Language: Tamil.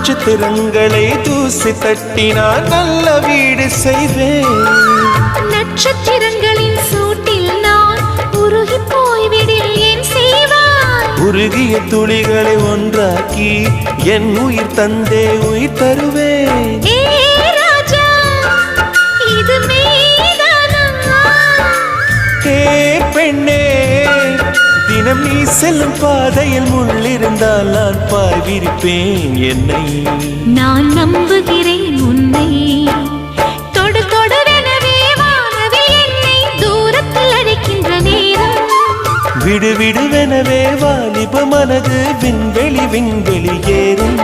நட்சத்திரங்களை தூசி தட்டினால் நல்ல வீடு செய்வேன். நட்சத்திரங்களின் சூட்டில் நான் உருகி போய்விடில் ஏன் செய்வாய்? உருகிய துளிகளை ஒன்றாக்கி என் உயிர் தந்தே உயிர் தருவேன். இது மெய்தானா? பெண்ணே, தினம் நீ செல்லும் பாதையில் முள்ளிருந்தால் நான் பார்விருப்பேன் என்னை. நான் நம்புகிறேன் உன்னை. தொடு தொடரெனவே வானவில் என்னை தூரத்தில் அழைக்கின்ற நேரம். விடு விடுவெனவே வாலிப மனது விண்வெளி விண்வெளி ஏறும்.